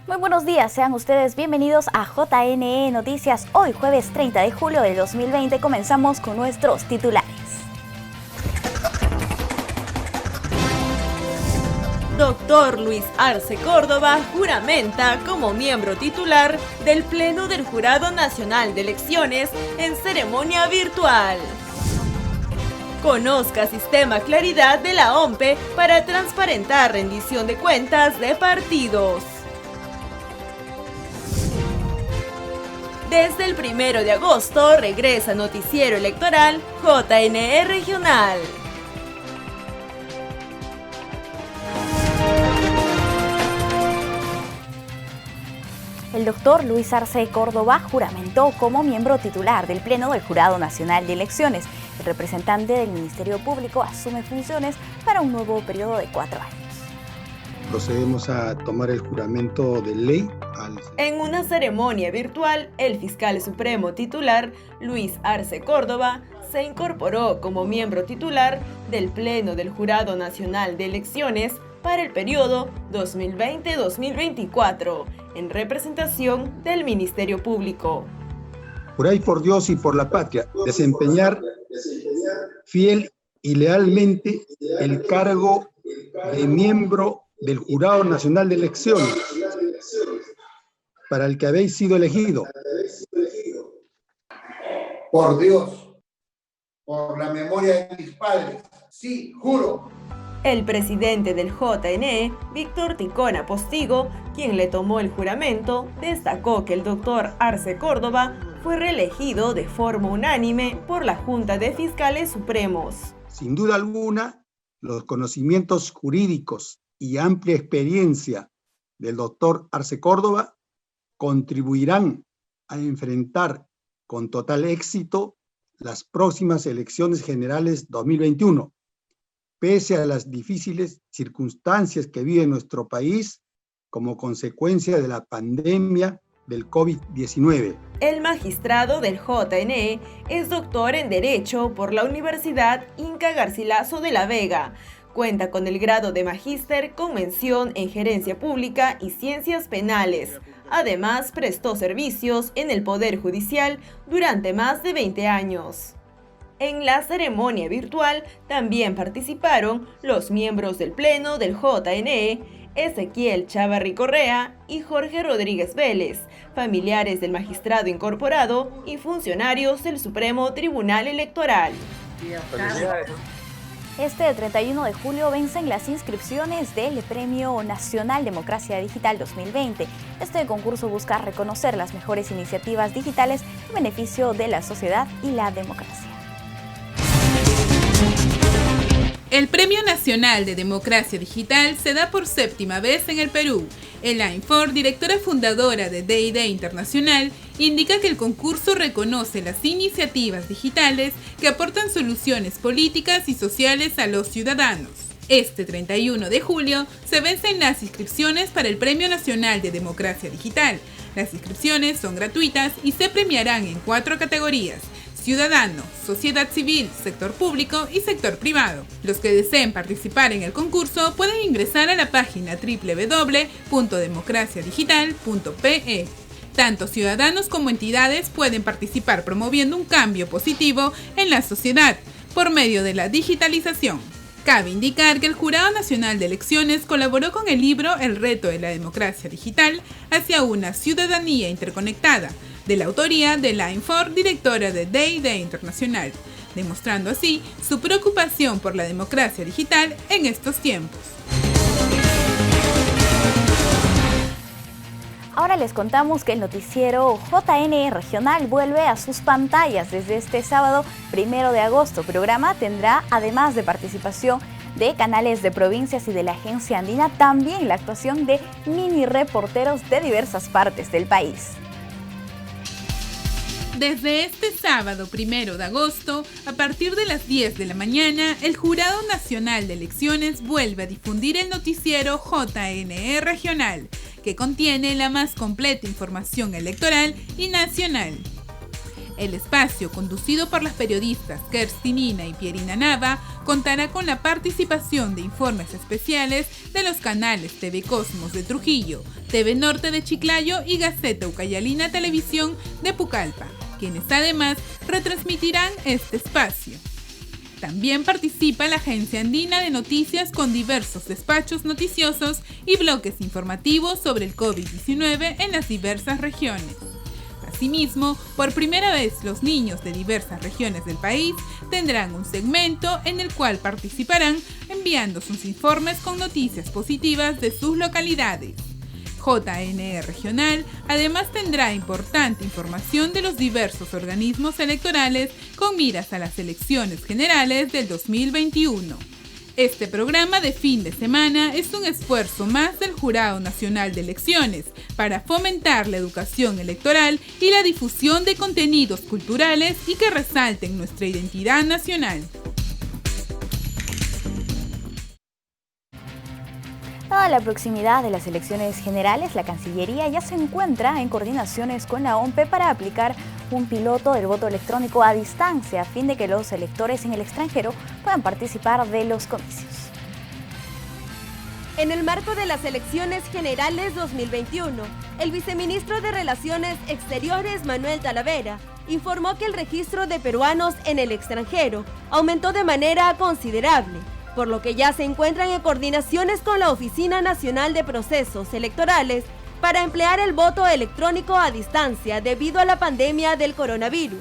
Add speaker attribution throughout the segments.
Speaker 1: Muy buenos días, sean ustedes bienvenidos a JNE Noticias. Hoy jueves 30 de julio de 2020 comenzamos con nuestros titulares.
Speaker 2: Doctor Luis Arce Córdoba juramenta como miembro titular del Pleno del Jurado Nacional de Elecciones en ceremonia virtual. Conozca Sistema Claridad de la OMPE para transparentar rendición de cuentas de partidos. Desde el 1 de agosto regresa Noticiero Electoral JNE Regional.
Speaker 1: El doctor Luis Arce Córdoba juramentó como miembro titular del Pleno del Jurado Nacional de Elecciones. El representante del Ministerio Público asume funciones para un nuevo periodo de 4 años.
Speaker 3: Procedemos a tomar el juramento de ley.
Speaker 2: En una ceremonia virtual, el fiscal supremo titular, Luis Arce Córdoba, se incorporó como miembro titular del Pleno del Jurado Nacional de Elecciones para el periodo 2020-2024, en representación del Ministerio Público.
Speaker 3: Juráis por Dios y por la patria desempeñar fiel y lealmente el cargo de miembro del Jurado Nacional de Elecciones, para el que habéis sido elegido.
Speaker 4: Por Dios, por la memoria de mis padres, sí, juro.
Speaker 2: El presidente del JNE, Víctor Ticona Postigo, quien le tomó el juramento, destacó que el doctor Arce Córdoba fue reelegido de forma unánime por la Junta de Fiscales Supremos.
Speaker 3: Sin duda alguna, los conocimientos jurídicos y amplia experiencia del doctor Arce Córdoba contribuirán a enfrentar con total éxito las próximas elecciones generales 2021, pese a las difíciles circunstancias que vive nuestro país como consecuencia de la pandemia del COVID-19.
Speaker 2: El magistrado del JNE es doctor en Derecho por la Universidad Inca Garcilaso de la Vega. Cuenta con el grado de magíster con mención en Gerencia Pública y Ciencias Penales. Además, prestó servicios en el Poder Judicial durante más de 20 años. En la ceremonia virtual también participaron los miembros del Pleno del JNE, Ezequiel Chavarri Correa y Jorge Rodríguez Vélez, familiares del magistrado incorporado y funcionarios del Supremo Tribunal Electoral.
Speaker 1: Este 31 de julio vencen las inscripciones del Premio Nacional Democracia Digital 2020. Este concurso busca reconocer las mejores iniciativas digitales en beneficio de la sociedad y la democracia.
Speaker 5: El Premio Nacional de Democracia Digital se da por 7ª vez en el Perú. Elaine Ford, directora fundadora de D&D Internacional, indica que el concurso reconoce las iniciativas digitales que aportan soluciones políticas y sociales a los ciudadanos. Este 31 de julio se vencen las inscripciones para el Premio Nacional de Democracia Digital. Las inscripciones son gratuitas y se premiarán en 4 categorías: ciudadano, sociedad civil, sector público y sector privado. Los que deseen participar en el concurso pueden ingresar a la página www.democraciadigital.pe. Tanto ciudadanos como entidades pueden participar promoviendo un cambio positivo en la sociedad por medio de la digitalización. Cabe indicar que el Jurado Nacional de Elecciones colaboró con el libro El reto de la democracia digital hacia una ciudadanía interconectada, de la autoría de Elaine Ford, directora de D&D Internacional, demostrando así su preocupación por la democracia digital en estos tiempos.
Speaker 1: Ahora les contamos que el noticiero JNE Regional vuelve a sus pantallas desde este sábado 1 de agosto. El programa tendrá, además de participación de canales de provincias y de la Agencia Andina, también la actuación de mini reporteros de diversas partes del país.
Speaker 5: Desde este sábado 1 de agosto, a partir de las 10 de la mañana, el Jurado Nacional de Elecciones vuelve a difundir el noticiero JNE Regional, que contiene la más completa información electoral y nacional. El espacio, conducido por las periodistas Kerstinina y Pierina Nava, contará con la participación de informes especiales de los canales TV Cosmos de Trujillo, TV Norte de Chiclayo y Gaceta Ucayalina Televisión de Pucallpa, quienes además retransmitirán este espacio. También participa la Agencia Andina de Noticias con diversos despachos noticiosos y bloques informativos sobre el COVID-19 en las diversas regiones. Asimismo, por primera vez los niños de diversas regiones del país tendrán un segmento en el cual participarán enviando sus informes con noticias positivas de sus localidades. JNE Regional además tendrá importante información de los diversos organismos electorales con miras a las elecciones generales del 2021. Este programa de fin de semana es un esfuerzo más del Jurado Nacional de Elecciones para fomentar la educación electoral y la difusión de contenidos culturales y que resalten nuestra identidad nacional.
Speaker 1: Dada la proximidad de las elecciones generales, la Cancillería ya se encuentra en coordinaciones con la OMPE para aplicar un piloto del voto electrónico a distancia a fin de que los electores en el extranjero puedan participar de los comicios.
Speaker 6: En el marco de las elecciones generales 2021, el viceministro de Relaciones Exteriores, Manuel Talavera, informó que el registro de peruanos en el extranjero aumentó de manera considerable, por lo que ya se encuentran en coordinaciones con la Oficina Nacional de Procesos Electorales para emplear el voto electrónico a distancia debido a la pandemia del coronavirus.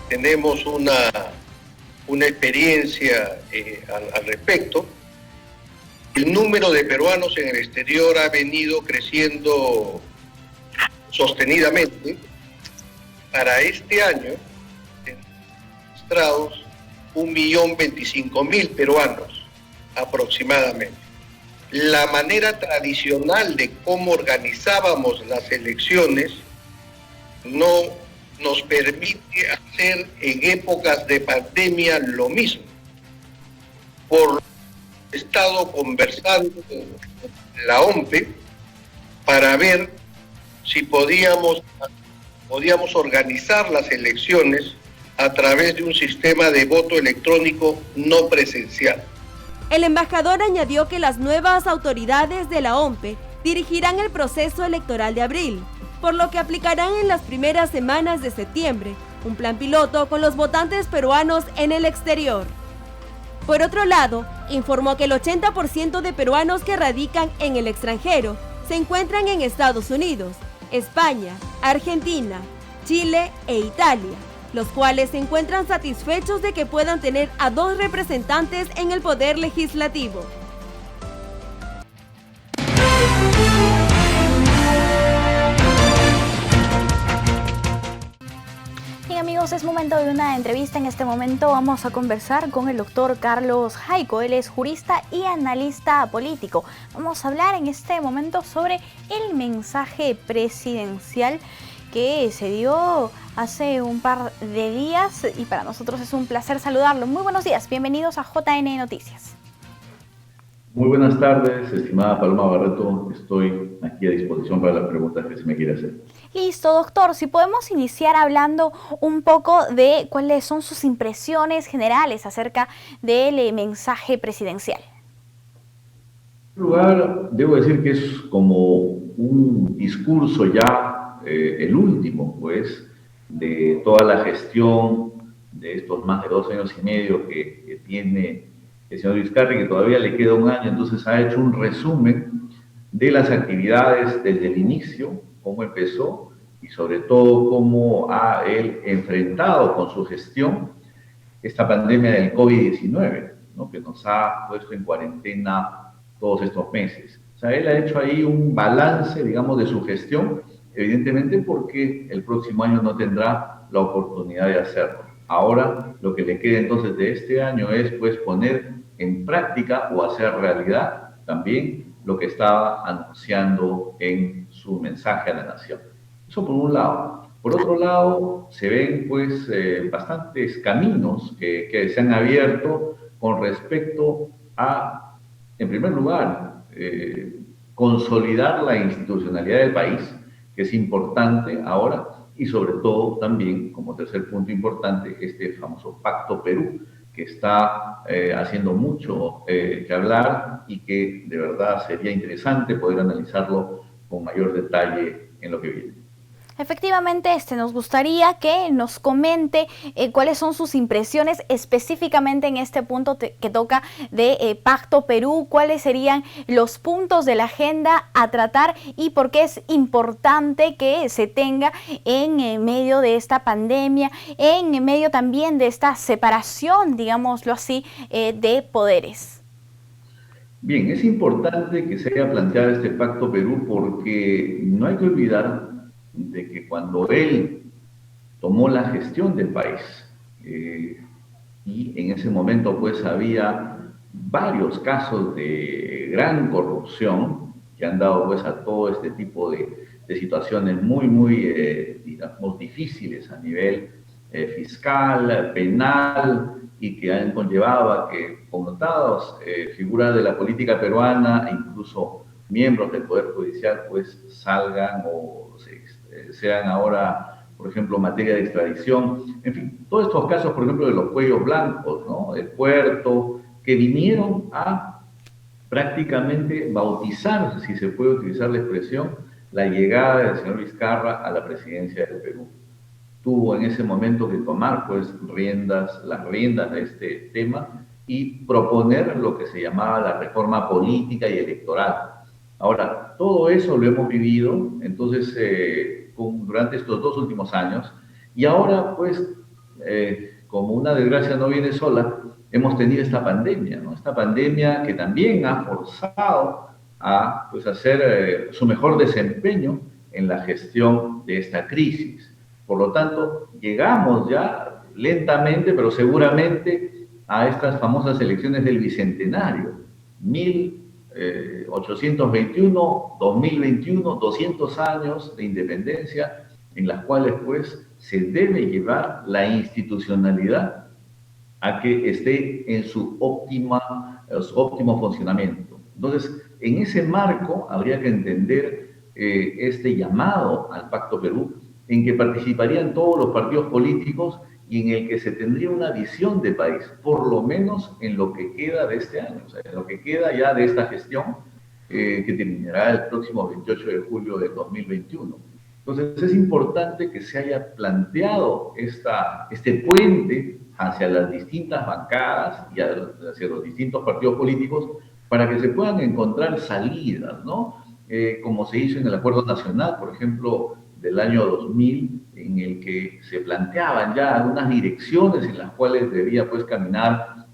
Speaker 7: Tenemos una experiencia al respecto. El número de peruanos en el exterior ha venido creciendo sostenidamente. Para este año, registrados 1.025.000 peruanos aproximadamente. La manera tradicional de cómo organizábamos las elecciones no nos permite hacer en épocas de pandemia lo mismo. Por lo que he estado conversando con la OMPE para ver si podíamos organizar las elecciones a través de un sistema de voto electrónico no presencial.
Speaker 6: El embajador añadió que las nuevas autoridades de la OMPE dirigirán el proceso electoral de abril, por lo que aplicarán en las primeras semanas de septiembre un plan piloto con los votantes peruanos en el exterior. Por otro lado, informó que el 80% de peruanos que radican en el extranjero se encuentran en Estados Unidos, España, Argentina, Chile e Italia, los cuales se encuentran satisfechos de que puedan tener a 2 representantes en el Poder Legislativo.
Speaker 1: Bien amigos, es momento de una entrevista. En este momento vamos a conversar con el doctor Carlos Jaico. Él es jurista y analista político. Vamos a hablar en este momento sobre el mensaje presidencial que se dio hace un par de días y para nosotros es un placer saludarlo. Muy buenos días, bienvenidos a JN Noticias.
Speaker 8: Muy buenas tardes, estimada Paloma Barreto. Estoy aquí a disposición para las preguntas que se me quiera hacer.
Speaker 1: Listo, doctor. Si podemos iniciar hablando un poco de cuáles son sus impresiones generales acerca del mensaje presidencial.
Speaker 8: En primer lugar, debo decir que es como un discurso ya el último, pues, de toda la gestión de estos más de 2 años y medio que tiene el señor Vizcarra, que todavía le queda un año. Entonces ha hecho un resumen de las actividades desde el inicio, cómo empezó y sobre todo cómo ha él enfrentado con su gestión esta pandemia del COVID-19, ¿no?, que nos ha puesto en cuarentena todos estos meses. O sea, él ha hecho ahí un balance, digamos, de su gestión, evidentemente porque el próximo año no tendrá la oportunidad de hacerlo. Ahora lo que le queda entonces de este año es pues poner en práctica o hacer realidad también lo que estaba anunciando en su mensaje a la nación. Eso por un lado. Por otro lado, se ven pues bastantes caminos que se han abierto con respecto a, en primer lugar, consolidar la institucionalidad del país, que es importante ahora, y sobre todo también, como tercer punto importante, este famoso Pacto Perú, que está haciendo mucho que hablar y que de verdad sería interesante poder analizarlo con mayor detalle en lo que viene.
Speaker 1: Efectivamente, nos gustaría que nos comente cuáles son sus impresiones específicamente en este punto que toca de Pacto Perú, cuáles serían los puntos de la agenda a tratar y por qué es importante que se tenga en medio de esta pandemia, en medio también de esta separación, digámoslo así, de poderes.
Speaker 8: Bien, es importante que se haya planteado este Pacto Perú porque no hay que olvidar de que cuando él tomó la gestión del país y en ese momento pues había varios casos de gran corrupción que han dado pues a todo este tipo de situaciones muy digamos, difíciles a nivel fiscal, penal, y que han conllevado a que connotados figuras de la política peruana e incluso miembros del Poder Judicial pues salgan o sean ahora, por ejemplo, materia de extradición. En fin, todos estos casos, por ejemplo, de los cuellos blancos, ¿no? El puerto, que vinieron a prácticamente bautizar, si se puede utilizar la expresión, la llegada del señor Vizcarra a la presidencia del Perú. Tuvo en ese momento que tomar pues las riendas de este tema y proponer lo que se llamaba la reforma política y electoral. Ahora, todo eso lo hemos vivido, entonces, durante estos 2 últimos años, y ahora, pues, como una desgracia no viene sola, hemos tenido esta pandemia, ¿no? Esta pandemia que también ha forzado a, pues, hacer su mejor desempeño en la gestión de esta crisis. Por lo tanto, llegamos ya lentamente, pero seguramente, a estas famosas elecciones del Bicentenario, 1821, 2021, 200 años de independencia, en las cuales pues se debe llevar la institucionalidad a que esté en su óptimo funcionamiento. Entonces, en ese marco habría que entender este llamado al Pacto Perú, en que participarían todos los partidos políticos y en el que se tendría una visión de país, por lo menos en lo que queda de este año, o sea, en lo que queda ya de esta gestión que terminará el próximo 28 de julio de 2021. Entonces es importante que se haya planteado este puente hacia las distintas bancadas y hacia los distintos partidos políticos para que se puedan encontrar salidas, ¿no? Como se hizo en el Acuerdo Nacional, por ejemplo, del año 2000, en el que se planteaban ya algunas direcciones en las cuales debía pues caminar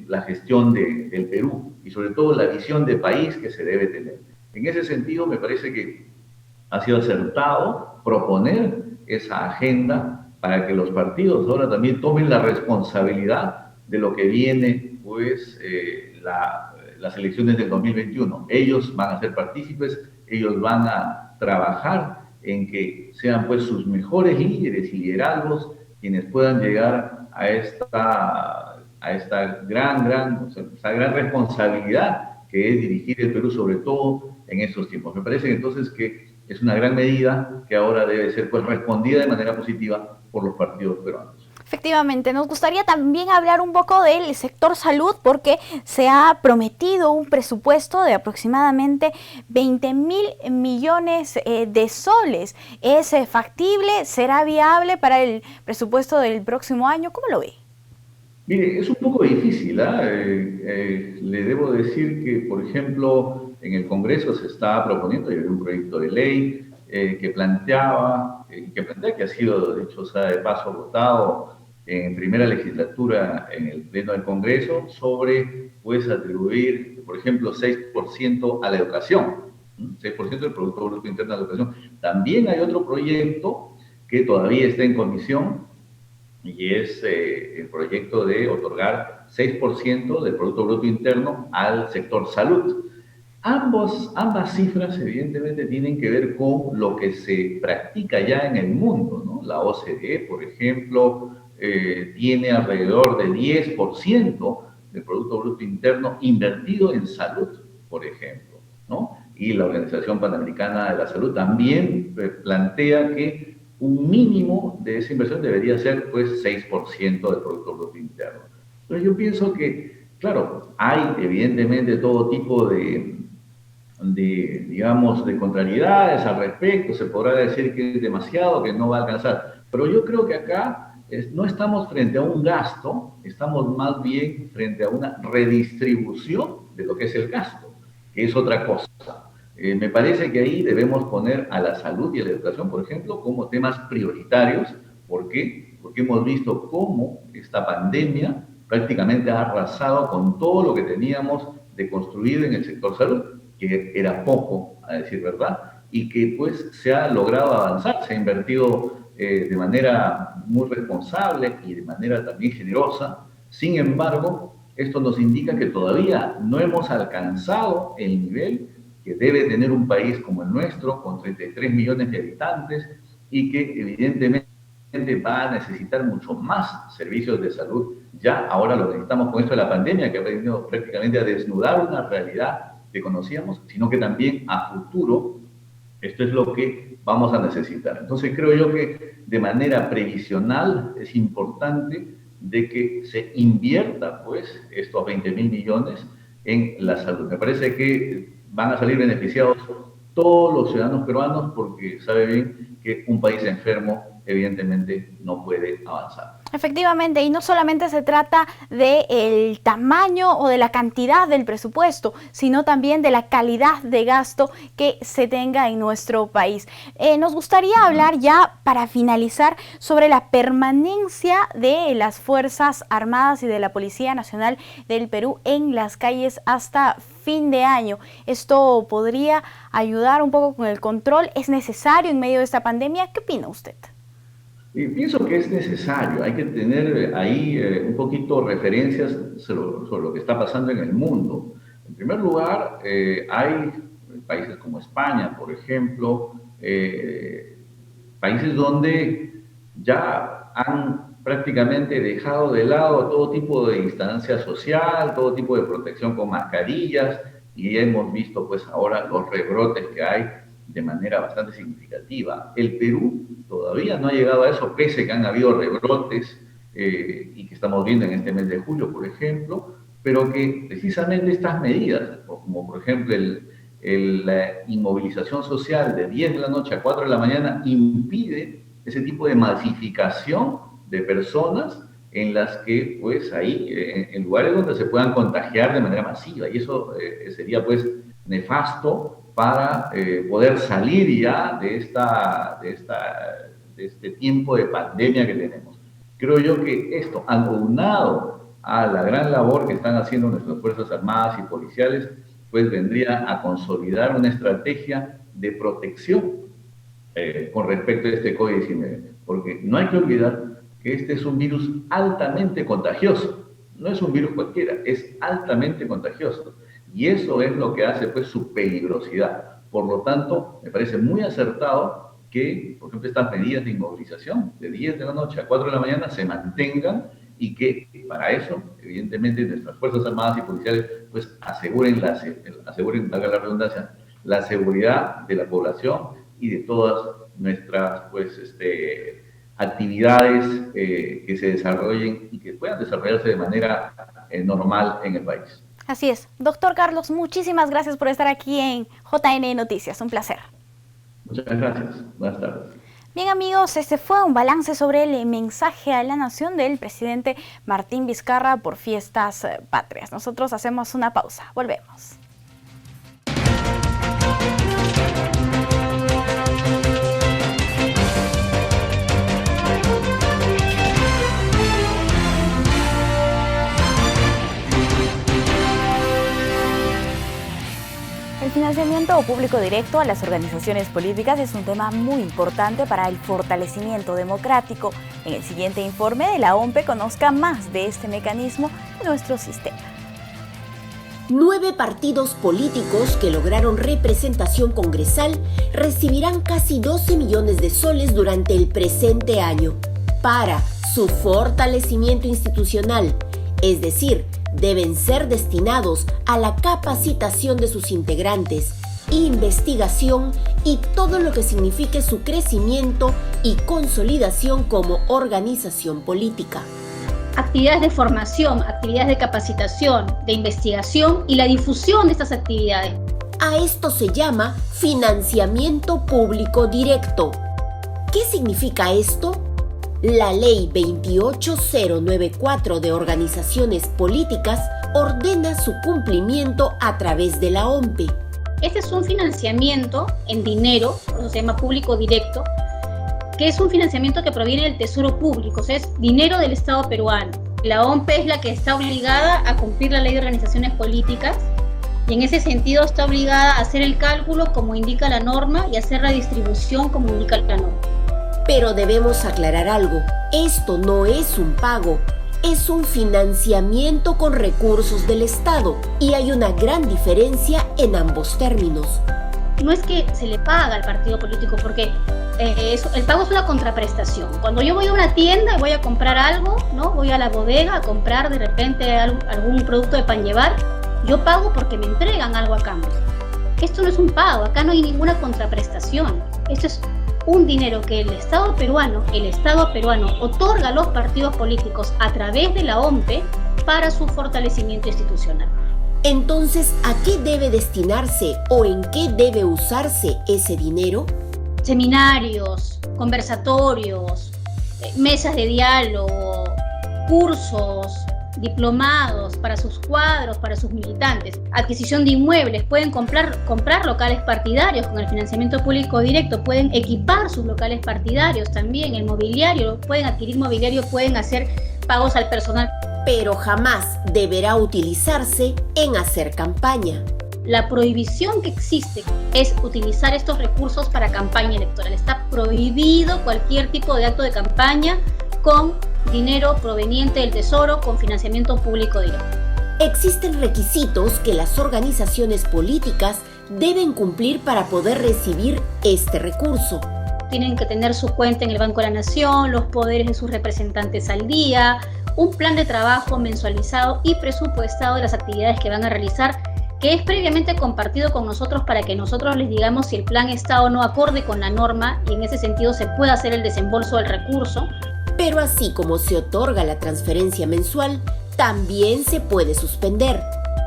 Speaker 8: la gestión del Perú y sobre todo la visión de país que se debe tener. En ese sentido me parece que ha sido acertado proponer esa agenda para que los partidos ahora también tomen la responsabilidad de lo que viene pues las elecciones del 2021. Ellos van a ser partícipes, ellos van a trabajar en que sean pues sus mejores líderes y liderazgos quienes puedan llegar a esta gran responsabilidad que es dirigir el Perú, sobre todo en estos tiempos. Me parece entonces que es una gran medida que ahora debe ser pues respondida de manera positiva por los partidos peruanos.
Speaker 1: Efectivamente, nos gustaría también hablar un poco del sector salud porque se ha prometido un presupuesto de aproximadamente 20.000 millones de soles. ¿Es factible? ¿Será viable para el presupuesto del próximo año? ¿Cómo lo ve?
Speaker 8: Mire, es un poco difícil, ¿eh? Le debo decir que, por ejemplo, en el Congreso se está proponiendo, hay un proyecto de ley que plantea que ha sido, de hecho, sea de paso, votado en primera legislatura en el Pleno del Congreso sobre, pues, atribuir, por ejemplo, 6% a la educación, 6% del Producto Bruto Interno a la educación. También hay otro proyecto que todavía está en comisión y es el proyecto de otorgar 6% del Producto Bruto Interno al sector salud. Ambas cifras, evidentemente, tienen que ver con lo que se practica ya en el mundo, ¿no? La OCDE, por ejemplo, tiene alrededor de 10% del Producto Bruto Interno invertido en salud, por ejemplo, ¿no? Y la Organización Panamericana de la Salud también plantea que un mínimo de esa inversión debería ser pues 6% del Producto Bruto Interno. Entonces yo pienso que, claro, hay evidentemente todo tipo digamos, de contrariedades al respecto. Se podrá decir que es demasiado, que no va a alcanzar. Pero yo creo que acá no estamos frente a un gasto, estamos más bien frente a una redistribución de lo que es el gasto, que es otra cosa. Me parece que ahí debemos poner a la salud y a la educación, por ejemplo, como temas prioritarios. ¿Por qué? Porque hemos visto cómo esta pandemia prácticamente ha arrasado con todo lo que teníamos de construido en el sector salud, que era poco, a decir verdad, y que pues se ha logrado avanzar, se ha invertido de manera muy responsable y de manera también generosa. Sin embargo, esto nos indica que todavía no hemos alcanzado el nivel que debe tener un país como el nuestro, con 33 millones de habitantes, y que evidentemente va a necesitar mucho más servicios de salud. Ya ahora lo necesitamos con esto de la pandemia, que ha venido prácticamente a desnudar una realidad que conocíamos, sino que también a futuro esto es lo que vamos a necesitar. Entonces creo yo que de manera previsional es importante de que se invierta pues estos 20.000 millones en la salud. Me parece que van a salir beneficiados todos los ciudadanos peruanos, porque sabe bien que un país enfermo evidentemente no puede avanzar.
Speaker 1: Efectivamente, y no solamente se trata del tamaño o de la cantidad del presupuesto, sino también de la calidad de gasto que se tenga en nuestro país. Nos gustaría hablar ya, para finalizar, sobre la permanencia de las Fuerzas Armadas y de la Policía Nacional del Perú en las calles hasta fin de año. ¿Esto podría ayudar un poco con el control? ¿Es necesario en medio de esta pandemia? ¿Qué opina usted?
Speaker 8: Pienso que es necesario, hay que tener ahí un poquito referencias sobre lo que está pasando en el mundo. En primer lugar, hay países como España, por ejemplo, países donde ya han prácticamente dejado de lado todo tipo de distancia social, todo tipo de protección con mascarillas, y hemos visto pues ahora los rebrotes que hay de manera bastante significativa. El Perú todavía no ha llegado a eso, pese a que han habido rebrotes y que estamos viendo en este mes de julio, por ejemplo, pero que precisamente estas medidas, como por ejemplo la inmovilización social de 10 de la noche a 4 de la mañana, impide ese tipo de masificación de personas en las que, pues, ahí, en lugares donde se puedan contagiar de manera masiva, y eso sería, pues, nefasto para poder salir ya de este tiempo de pandemia que tenemos. Creo yo que esto, aunado a la gran labor que están haciendo nuestras Fuerzas Armadas y policiales, pues vendría a consolidar una estrategia de protección con respecto a este COVID-19, porque no hay que olvidar que este es un virus altamente contagioso, no es un virus cualquiera, es altamente contagioso. Y eso es lo que hace pues su peligrosidad. Por lo tanto, me parece muy acertado que, por ejemplo, estas medidas de inmovilización de 10 de la noche a 4 de la mañana se mantengan, y que para eso, evidentemente, nuestras Fuerzas Armadas y policiales pues aseguren, valga la redundancia, la seguridad de la población y de todas nuestras pues actividades que se desarrollen y que puedan desarrollarse de manera normal en el país.
Speaker 1: Así es. Doctor Carlos, muchísimas gracias por estar aquí en JN Noticias. Un placer.
Speaker 8: Muchas gracias. Buenas tardes.
Speaker 1: Bien, amigos, este fue un balance sobre el mensaje a la nación del presidente Martín Vizcarra por Fiestas Patrias. Nosotros hacemos una pausa. Volvemos. El financiamiento público directo a las organizaciones políticas es un tema muy importante para el fortalecimiento democrático. En el siguiente informe de la OMPE conozca más de este mecanismo de nuestro sistema.
Speaker 9: 9 partidos políticos que lograron representación congresal recibirán casi 12 millones de soles durante el presente año para su fortalecimiento institucional, es decir, deben ser destinados a la capacitación de sus integrantes, investigación y todo lo que signifique su crecimiento y consolidación como organización política.
Speaker 10: Actividades de formación, actividades de capacitación, de investigación y la difusión de estas actividades.
Speaker 9: A esto se llama financiamiento público directo. ¿Qué significa esto? La Ley 28094 de organizaciones políticas ordena su cumplimiento a través de la OMPE.
Speaker 10: Este es un financiamiento en dinero, por eso se llama público directo, que es un financiamiento que proviene del Tesoro Público, o sea, es dinero del Estado peruano. La OMPE es la que está obligada a cumplir la Ley de Organizaciones Políticas y en ese sentido está obligada a hacer el cálculo como indica la norma y hacer la distribución como indica la norma.
Speaker 9: Pero debemos aclarar algo, esto no es un pago, es un financiamiento con recursos del Estado y hay una gran diferencia en ambos términos.
Speaker 10: No es que se le paga al partido político porque el pago es una contraprestación. Cuando yo voy a una tienda y voy a comprar algo, ¿no? Voy a la bodega a comprar de repente algún producto de pan llevar, yo pago porque me entregan algo a cambio. Esto no es un pago, acá no hay ninguna contraprestación. Esto es un dinero que el Estado peruano otorga a los partidos políticos a través de la OMPE para su fortalecimiento institucional.
Speaker 9: Entonces, ¿a qué debe destinarse o en qué debe usarse ese dinero?
Speaker 10: Seminarios, conversatorios, mesas de diálogo, cursos, diplomados para sus cuadros, para sus militantes, adquisición de inmuebles, pueden comprar locales partidarios con el financiamiento público directo, pueden equipar sus locales partidarios también, el mobiliario, pueden adquirir mobiliario, pueden hacer pagos al personal.
Speaker 9: Pero jamás deberá utilizarse en hacer campaña.
Speaker 10: La prohibición que existe es utilizar estos recursos para campaña electoral. Está prohibido cualquier tipo de acto de campaña con dinero proveniente del Tesoro con financiamiento público directo.
Speaker 9: Existen requisitos que las organizaciones políticas deben cumplir para poder recibir este recurso.
Speaker 10: Tienen que tener su cuenta en el Banco de la Nación, los poderes de sus representantes al día, un plan de trabajo mensualizado y presupuestado de las actividades que van a realizar, que es previamente compartido con nosotros para que nosotros les digamos si el plan está o no acorde con la norma y en ese sentido se pueda hacer el desembolso del recurso.
Speaker 9: Pero así como se otorga la transferencia mensual, también se puede suspender.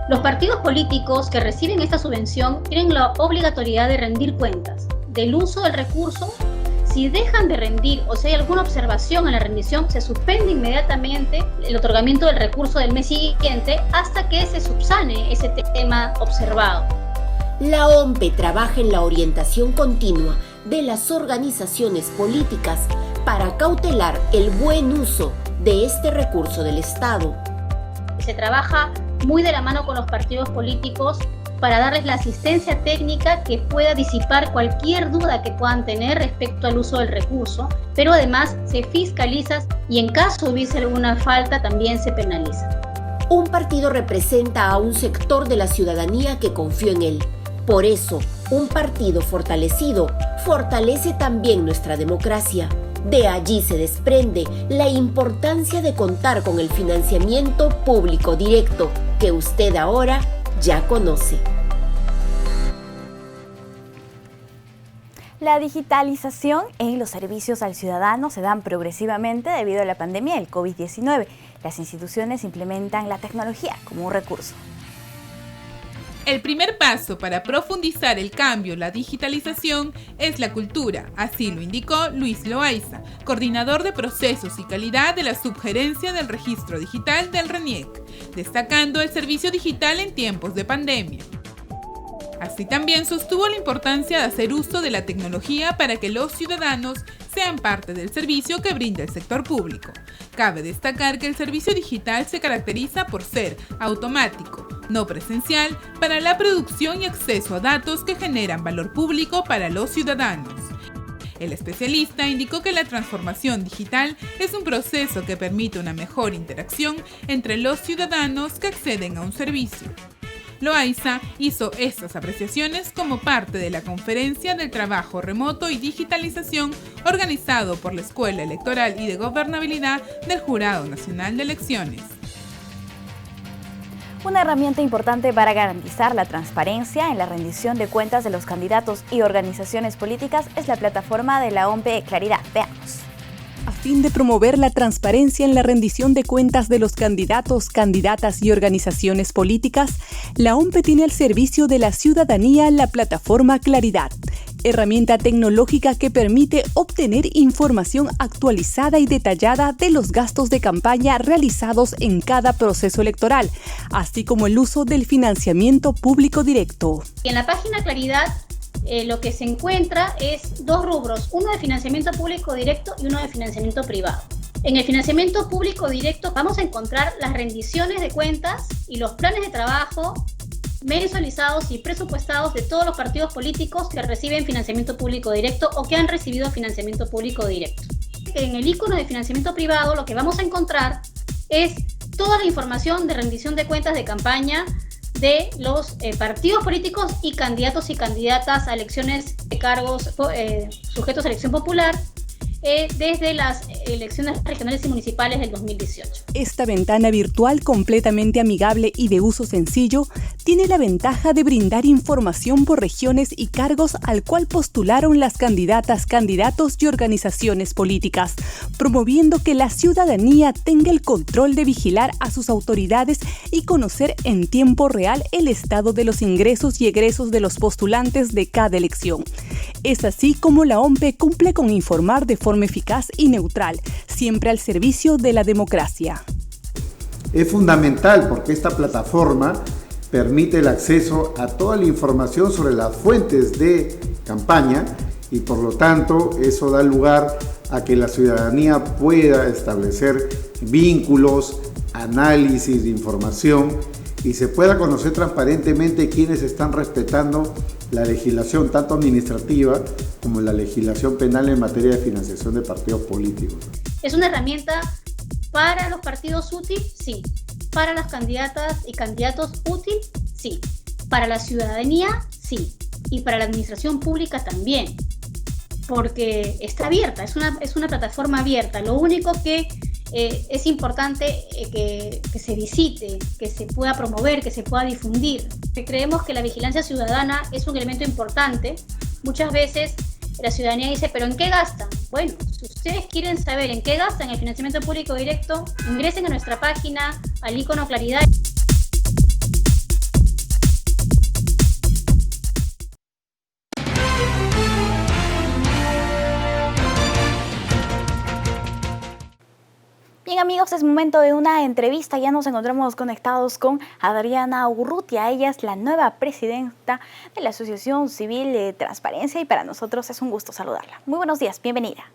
Speaker 10: Los partidos políticos que reciben esta subvención tienen la obligatoriedad de rendir cuentas del uso del recurso. Si dejan de rendir o si hay alguna observación en la rendición, se suspende inmediatamente el otorgamiento del recurso del mes siguiente hasta que se subsane ese tema observado.
Speaker 9: La OMPE trabaja en la orientación continua de las organizaciones políticas para cautelar el buen uso de este recurso del Estado.
Speaker 10: Se trabaja muy de la mano con los partidos políticos para darles la asistencia técnica que pueda disipar cualquier duda que puedan tener respecto al uso del recurso, pero además se fiscaliza y en caso hubiese alguna falta también se penaliza.
Speaker 9: Un partido representa a un sector de la ciudadanía que confió en él. Por eso, un partido fortalecido fortalece también nuestra democracia. De allí se desprende la importancia de contar con el financiamiento público directo que usted ahora ya conoce.
Speaker 1: La digitalización en los servicios al ciudadano se dan progresivamente debido a la pandemia del COVID-19. Las instituciones implementan la tecnología como un recurso.
Speaker 5: El primer paso para profundizar el cambio en la digitalización es la cultura, así lo indicó Luis Loaiza, coordinador de procesos y calidad de la subgerencia del registro digital del RENIEC, destacando el servicio digital en tiempos de pandemia. Así también sostuvo la importancia de hacer uso de la tecnología para que los ciudadanos sean parte del servicio que brinda el sector público. Cabe destacar que el servicio digital se caracteriza por ser automático, no presencial, para la producción y acceso a datos que generan valor público para los ciudadanos. El especialista indicó que la transformación digital es un proceso que permite una mejor interacción entre los ciudadanos que acceden a un servicio. Loaiza hizo estas apreciaciones como parte de la conferencia del trabajo remoto y digitalización organizado por la Escuela Electoral y de Gobernabilidad del Jurado Nacional de Elecciones.
Speaker 1: Una herramienta importante para garantizar la transparencia en la rendición de cuentas de los candidatos y organizaciones políticas es la plataforma de la OMPE Claridad. Veamos.
Speaker 11: A fin de promover la transparencia en la rendición de cuentas de los candidatos, candidatas y organizaciones políticas, la OMPE tiene al servicio de la ciudadanía la plataforma Claridad, herramienta tecnológica que permite obtener información actualizada y detallada de los gastos de campaña realizados en cada proceso electoral, así como el uso del financiamiento público directo.
Speaker 10: En la página Claridad lo que se encuentra es dos rubros, uno de financiamiento público directo y uno de financiamiento privado. En el financiamiento público directo vamos a encontrar las rendiciones de cuentas y los planes de trabajo mensualizados y presupuestados de todos los partidos políticos que reciben financiamiento público directo o que han recibido financiamiento público directo. En el icono de financiamiento privado lo que vamos a encontrar es toda la información de rendición de cuentas de campaña de los partidos políticos y candidatos y candidatas a elecciones de cargos sujetos a elección popular desde las elecciones regionales y municipales del 2018.
Speaker 11: Esta ventana virtual completamente amigable y de uso sencillo tiene la ventaja de brindar información por regiones y cargos al cual postularon las candidatas, candidatos y organizaciones políticas, promoviendo que la ciudadanía tenga el control de vigilar a sus autoridades y conocer en tiempo real el estado de los ingresos y egresos de los postulantes de cada elección. Es así como la OMPE cumple con informar de forma eficaz y neutral, siempre al servicio de la democracia.
Speaker 12: Es fundamental porque esta plataforma permite el acceso a toda la información sobre las fuentes de campaña y por lo tanto eso da lugar a que la ciudadanía pueda establecer vínculos, análisis de información y se pueda conocer transparentemente quiénes están respetando la legislación tanto administrativa como la legislación penal en materia de financiación de partidos políticos.
Speaker 10: ¿Es una herramienta para los partidos útil? Sí. ¿Para las candidatas y candidatos útil? Sí. ¿Para la ciudadanía? Sí. Y para la administración pública también. Porque está abierta, es una plataforma abierta. Lo único que es importante que se visite, que se pueda promover, que se pueda difundir. Creemos que la vigilancia ciudadana es un elemento importante. Muchas veces la ciudadanía dice, ¿pero en qué gastan? Bueno, si ustedes quieren saber en qué gastan el financiamiento público directo, ingresen a nuestra página, al icono Claridad.
Speaker 1: Bien amigos, es momento de una entrevista. Ya nos encontramos conectados con Adriana Urrutia. Ella es la nueva presidenta de la Asociación Civil de Transparencia y para nosotros es un gusto saludarla. Muy buenos días, bienvenida.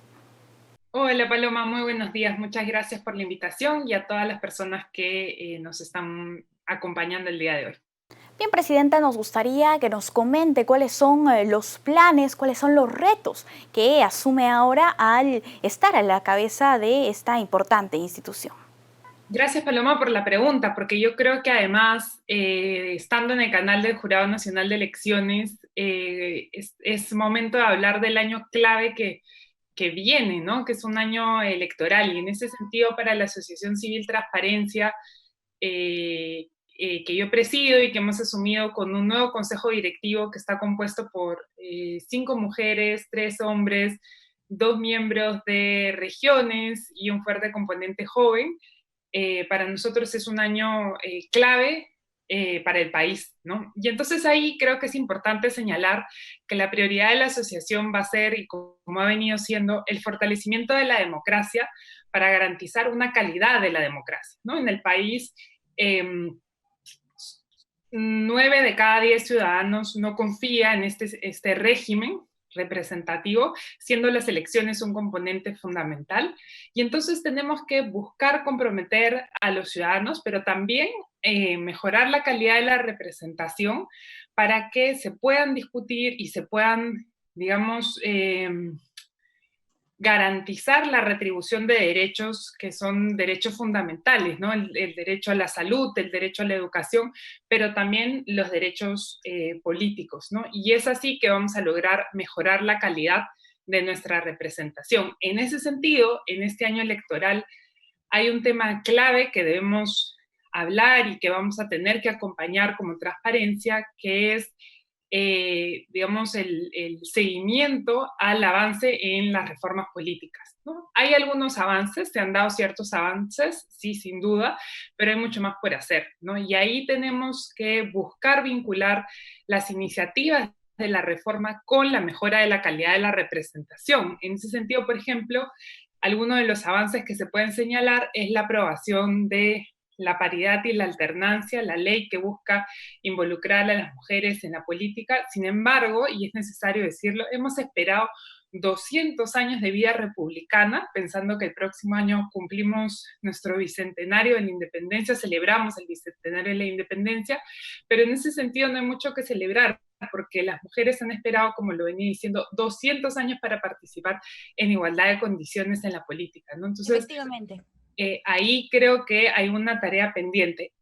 Speaker 13: Hola Paloma, muy buenos días. Muchas gracias por la invitación y a todas las personas que nos están acompañando el día de hoy.
Speaker 1: Bien, Presidenta, nos gustaría que nos comente cuáles son los planes, cuáles son los retos que asume ahora al estar a la cabeza de esta importante institución.
Speaker 13: Gracias, Paloma, por la pregunta, porque yo creo que además, estando en el canal del Jurado Nacional de Elecciones, es momento de hablar del año clave que viene, ¿no? Que es un año electoral, y en ese sentido para la Asociación Civil Transparencia, que yo presido y que hemos asumido con un nuevo consejo directivo que está compuesto por 5 mujeres, 3 hombres, 2 miembros de regiones y un fuerte componente joven. Para nosotros es un año clave para el país, ¿no? Y entonces ahí creo que es importante señalar que la prioridad de la asociación va a ser, y como ha venido siendo, el fortalecimiento de la democracia para garantizar una calidad de la democracia, ¿no? En el país, 9 de cada 10 ciudadanos no confía en este régimen representativo, siendo las elecciones un componente fundamental. Y entonces tenemos que buscar comprometer a los ciudadanos, pero también mejorar la calidad de la representación para que se puedan discutir y se puedan, digamos, garantizar la retribución de derechos que son derechos fundamentales, ¿no? El derecho a la salud, el derecho a la educación, pero también los derechos políticos, ¿no? Y es así que vamos a lograr mejorar la calidad de nuestra representación. En ese sentido, en este año electoral hay un tema clave que debemos hablar y que vamos a tener que acompañar como transparencia, que es, digamos, el seguimiento al avance en las reformas políticas, ¿no? Hay algunos avances, se han dado ciertos avances, sí, sin duda, pero hay mucho más por hacer, ¿no? Y ahí tenemos que buscar vincular las iniciativas de la reforma con la mejora de la calidad de la representación. En ese sentido, por ejemplo, algunos de los avances que se pueden señalar es la aprobación de la paridad y la alternancia, la ley que busca involucrar a las mujeres en la política. Sin embargo, y es necesario decirlo, hemos esperado 200 años de vida republicana, pensando que el próximo año cumplimos nuestro bicentenario de la independencia, celebramos el bicentenario de la independencia, pero en ese sentido no hay mucho que celebrar, porque las mujeres han esperado, como lo venía diciendo, 200 años para participar en igualdad de condiciones en la política, ¿no? Entonces,
Speaker 1: efectivamente.
Speaker 13: Ahí creo que hay una tarea pendiente.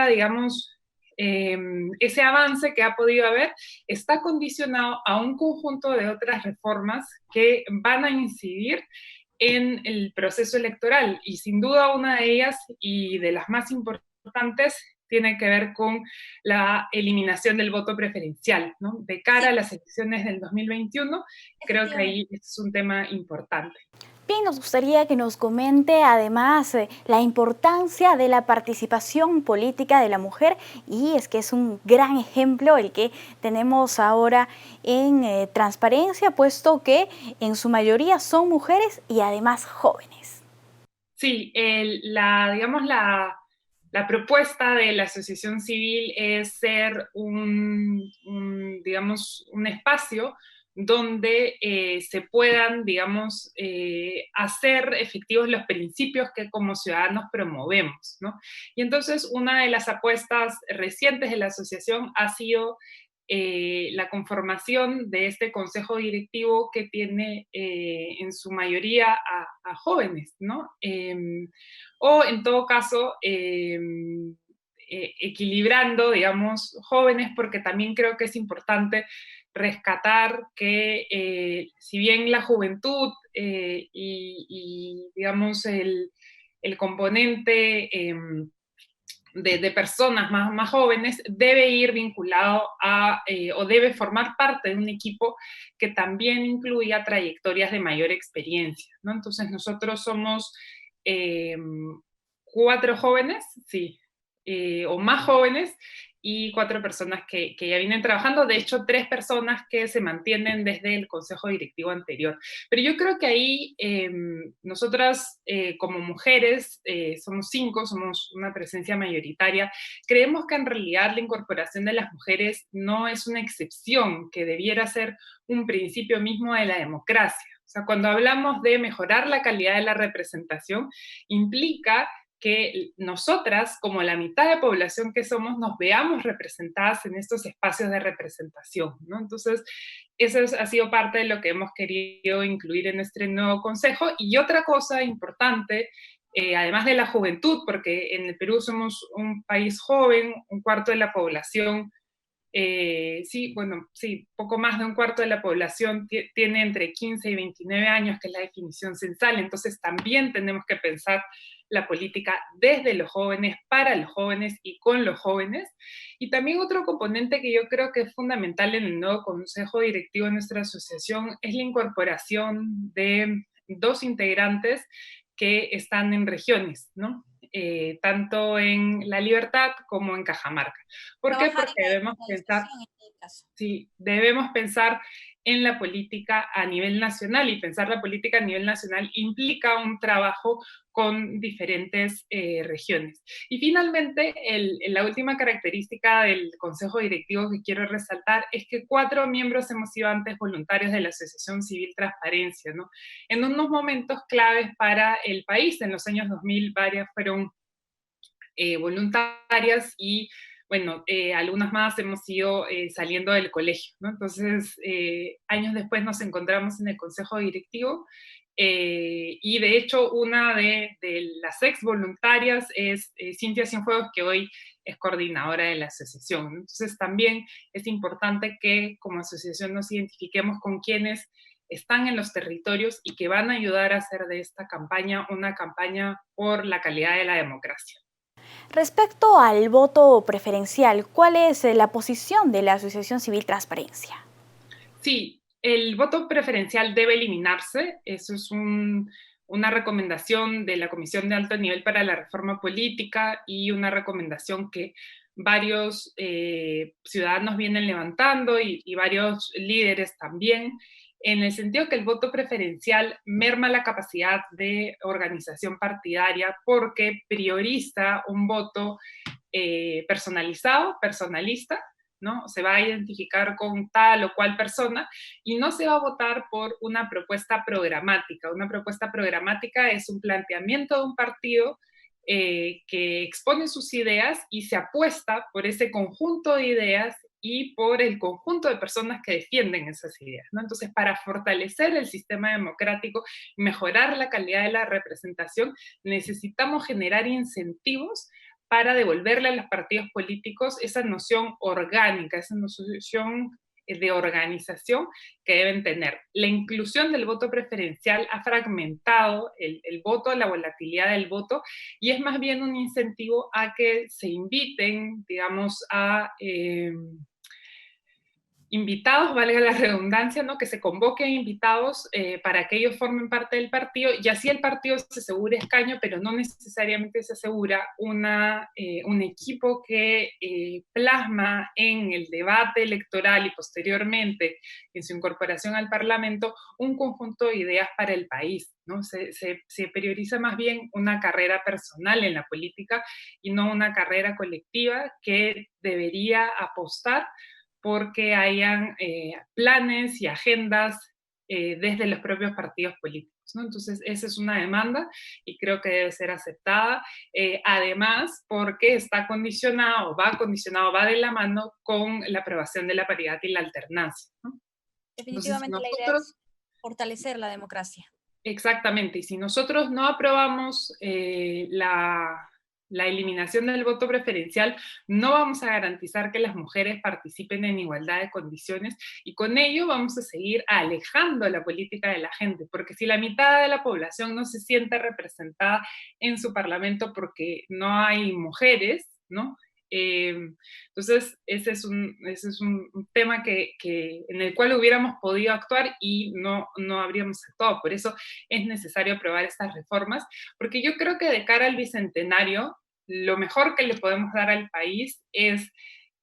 Speaker 13: Digamos, ese avance que ha podido haber está condicionado a un conjunto de otras reformas que van a incidir en el proceso electoral, y sin duda una de ellas, y de las más importantes, tiene que ver con la eliminación del voto preferencial, ¿no? De cara a las elecciones del 2021, creo que ahí es un tema importante.
Speaker 1: Bien, nos gustaría que nos comente además la importancia de la participación política de la mujer, y es que es un gran ejemplo el que tenemos ahora en Transparencia, puesto que en su mayoría son mujeres y además jóvenes.
Speaker 13: Sí, digamos, la propuesta de la asociación civil es ser digamos, un espacio donde se puedan, digamos, hacer efectivos los principios que como ciudadanos promovemos, ¿no? Y entonces una de las apuestas recientes de la asociación ha sido la conformación de este consejo directivo que tiene en su mayoría a jóvenes, ¿no? O en todo caso, equilibrando, digamos, jóvenes, porque también creo que es importante rescatar que si bien la juventud y digamos, el componente de personas más jóvenes debe ir vinculado o debe formar parte de un equipo que también incluya trayectorias de mayor experiencia, ¿no? Entonces nosotros somos 4 jóvenes, sí, o más jóvenes, y 4 personas que ya vienen trabajando, de hecho 3 personas que se mantienen desde el consejo directivo anterior. Pero yo creo que ahí nosotras como mujeres, somos 5, somos una presencia mayoritaria, creemos que en realidad la incorporación de las mujeres no es una excepción, que debiera ser un principio mismo de la democracia. O sea, cuando hablamos de mejorar la calidad de la representación, implica que nosotras, como la mitad de población que somos, nos veamos representadas en estos espacios de representación, ¿no? Entonces, eso ha sido parte de lo que hemos querido incluir en este nuevo consejo. Y otra cosa importante, además de la juventud, porque en el Perú somos un país joven, 1/4 de la población, poco más de 1/4 de la población tiene entre 15 y 29 años, que es la definición censal. Entonces también tenemos que pensar la política desde los jóvenes, para los jóvenes y con los jóvenes. Y también otro componente que yo creo que es fundamental en el nuevo consejo directivo de nuestra asociación es la incorporación de 2 integrantes que están en regiones, ¿no? Tanto en La Libertad como en Cajamarca. ¿Por qué? Porque debemos pensar en la política a nivel nacional, y pensar la política a nivel nacional implica un trabajo con diferentes regiones. Y finalmente, la última característica del consejo directivo que quiero resaltar es que 4 miembros hemos sido antes voluntarios de la Asociación Civil Transparencia, ¿no? En unos momentos claves para el país, en los años 2000, varias fueron voluntarias, y bueno, algunas más hemos ido saliendo del colegio, ¿no? Entonces, años después nos encontramos en el consejo directivo, y de hecho una de las ex voluntarias es Cintia Cienfuegos, que hoy es coordinadora de la asociación, ¿no? Entonces también es importante que como asociación nos identifiquemos con quienes están en los territorios y que van a ayudar a hacer de esta campaña una campaña por la calidad de la democracia.
Speaker 1: Respecto al voto preferencial, ¿cuál es la posición de la Asociación Civil Transparencia?
Speaker 13: Sí, el voto preferencial debe eliminarse. Eso es una recomendación de la Comisión de Alto Nivel para la Reforma Política y una recomendación que varios ciudadanos vienen levantando y varios líderes también, en el sentido que el voto preferencial merma la capacidad de organización partidaria porque prioriza un voto personalizado, personalista, ¿no? Se va a identificar con tal o cual persona y no se va a votar por una propuesta programática. Una propuesta programática es un planteamiento de un partido que expone sus ideas y se apuesta por ese conjunto de ideas y por el conjunto de personas que defienden esas ideas, ¿no? Entonces, para fortalecer el sistema democrático y mejorar la calidad de la representación, necesitamos generar incentivos para devolverle a los partidos políticos esa noción orgánica, esa noción de organización que deben tener. La inclusión del voto preferencial ha fragmentado el voto, la volatilidad del voto, y es más bien un incentivo a que se inviten, digamos, a invitados, valga la redundancia, ¿no? Que se convoquen invitados para que ellos formen parte del partido y así el partido se asegure escaño, pero no necesariamente se asegura un equipo que plasma en el debate electoral y posteriormente en su incorporación al Parlamento un conjunto de ideas para el país, ¿no? Se prioriza más bien una carrera personal en la política y no una carrera colectiva que debería apostar porque hayan planes y agendas desde los propios partidos políticos, ¿no? Entonces, esa es una demanda y creo que debe ser aceptada, además porque está condicionado, va de la mano con la aprobación de la paridad y la alternancia, ¿no?
Speaker 14: Definitivamente
Speaker 13: Entonces,
Speaker 14: la idea es fortalecer la democracia.
Speaker 13: Exactamente, y si nosotros no aprobamos la eliminación del voto preferencial, no vamos a garantizar que las mujeres participen en igualdad de condiciones y con ello vamos a seguir alejando la política de la gente, porque si la mitad de la población no se siente representada en su parlamento porque no hay mujeres, ¿no? Entonces, ese es un tema en el cual hubiéramos podido actuar y no habríamos actuado. Por eso es necesario aprobar estas reformas, porque yo creo que de cara al Bicentenario, lo mejor que le podemos dar al país es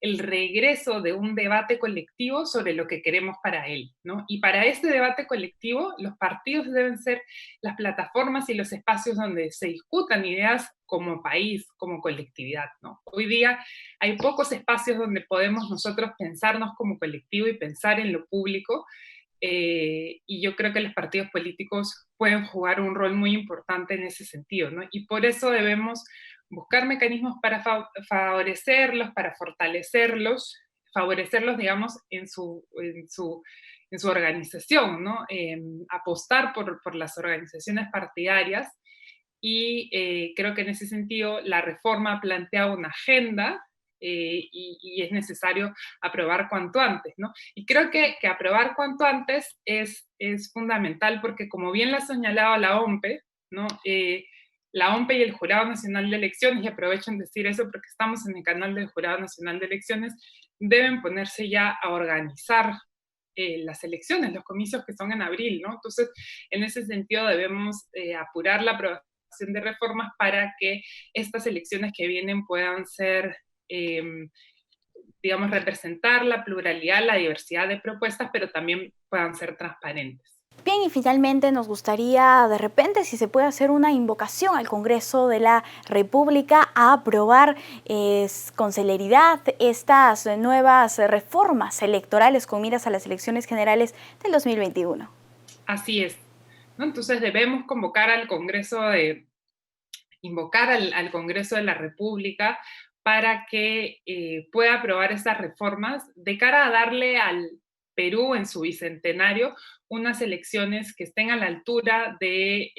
Speaker 13: el regreso de un debate colectivo sobre lo que queremos para él, ¿no? Y para este debate colectivo, los partidos deben ser las plataformas y los espacios donde se discutan ideas como país, como colectividad, ¿no? Hoy día hay pocos espacios donde podemos nosotros pensarnos como colectivo y pensar en lo público, y yo creo que los partidos políticos pueden jugar un rol muy importante en ese sentido, ¿no? Y por eso debemos buscar mecanismos para favorecerlos, para fortalecerlos, digamos, en su organización, ¿no? Apostar por las organizaciones partidarias y creo que en ese sentido la reforma plantea una agenda y es necesario aprobar cuanto antes, ¿no? Y creo que aprobar cuanto antes es fundamental porque como bien lo ha señalado la OMPE, ¿no? La OMPE y el Jurado Nacional de Elecciones, y aprovecho en decir eso porque estamos en el canal del Jurado Nacional de Elecciones, deben ponerse ya a organizar las elecciones, los comicios que son en abril, ¿no? Entonces, en ese sentido debemos apurar la aprobación de reformas para que estas elecciones que vienen puedan ser, digamos, representar la pluralidad, la diversidad de propuestas, pero también puedan ser transparentes.
Speaker 1: Bien, y finalmente nos gustaría de repente si se puede hacer una invocación al Congreso de la República a aprobar con celeridad estas nuevas reformas electorales con miras a las elecciones generales del 2021.
Speaker 13: Así es, ¿no? Entonces debemos convocar al Congreso al Congreso de la República para que pueda aprobar estas reformas de cara a darle al Perú en su bicentenario unas elecciones que estén a la altura de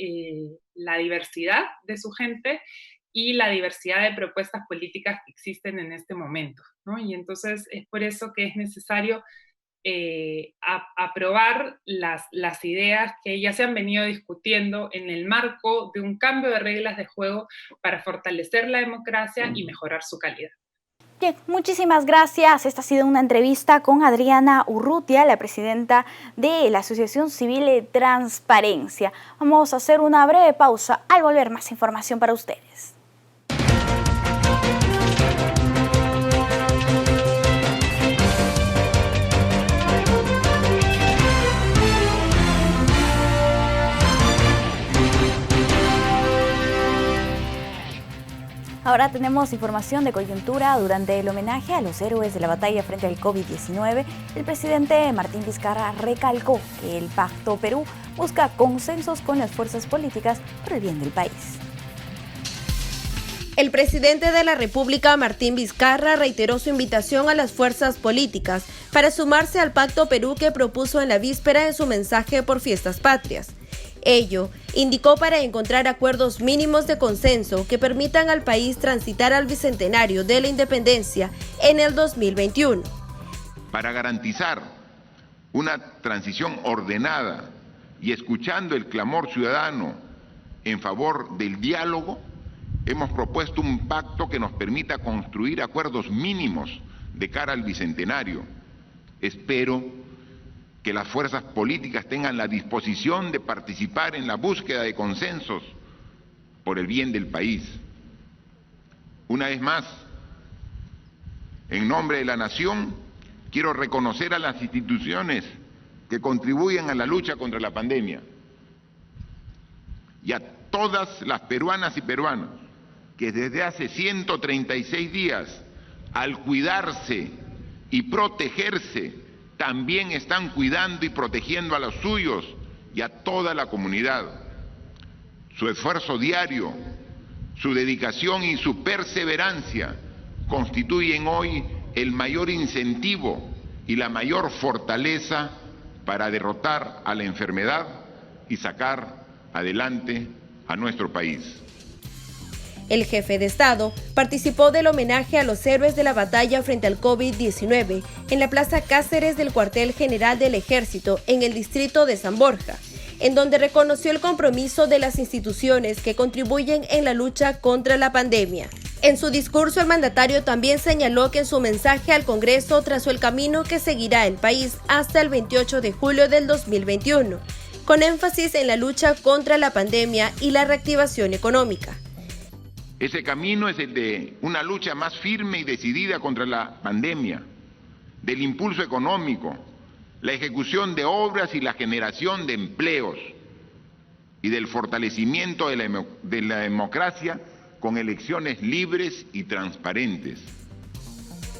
Speaker 13: la diversidad de su gente y la diversidad de propuestas políticas que existen en este momento, ¿no? Y entonces es por eso que es necesario aprobar las ideas que ya se han venido discutiendo en el marco de un cambio de reglas de juego para fortalecer la democracia y mejorar su calidad.
Speaker 1: Bien, muchísimas gracias. Esta ha sido una entrevista con Adriana Urrutia, la presidenta de la Asociación Civil de Transparencia. Vamos a hacer una breve pausa. Al volver, más información para ustedes. Ahora tenemos información de coyuntura. Durante el homenaje a los héroes de la batalla frente al COVID-19, el presidente Martín Vizcarra recalcó que el Pacto Perú busca consensos con las fuerzas políticas por el bien del país.
Speaker 6: El presidente de la República, Martín Vizcarra, reiteró su invitación a las fuerzas políticas para sumarse al Pacto Perú que propuso en la víspera en su mensaje por Fiestas Patrias. Ello indicó para encontrar acuerdos mínimos de consenso que permitan al país transitar al bicentenario de la independencia en el 2021.
Speaker 15: Para garantizar una transición ordenada y escuchando el clamor ciudadano en favor del diálogo, hemos propuesto un pacto que nos permita construir acuerdos mínimos de cara al bicentenario. Espero que las fuerzas políticas tengan la disposición de participar en la búsqueda de consensos por el bien del país. Una vez más, en nombre de la nación, quiero reconocer a las instituciones que contribuyen a la lucha contra la pandemia y a todas las peruanas y peruanos que desde hace 136 días, al cuidarse y protegerse, también están cuidando y protegiendo a los suyos y a toda la comunidad. Su esfuerzo diario, su dedicación y su perseverancia constituyen hoy el mayor incentivo y la mayor fortaleza para derrotar a la enfermedad y sacar adelante a nuestro país.
Speaker 6: El jefe de Estado participó del homenaje a los héroes de la batalla frente al COVID-19 en la Plaza Cáceres del Cuartel General del Ejército en el distrito de San Borja, en donde reconoció el compromiso de las instituciones que contribuyen en la lucha contra la pandemia. En su discurso, el mandatario también señaló que en su mensaje al Congreso trazó el camino que seguirá el país hasta el 28 de julio del 2021, con énfasis en la lucha contra la pandemia y la reactivación económica.
Speaker 15: Ese camino es el de una lucha más firme y decidida contra la pandemia, del impulso económico, la ejecución de obras y la generación de empleos, y del fortalecimiento de la democracia con elecciones libres y transparentes.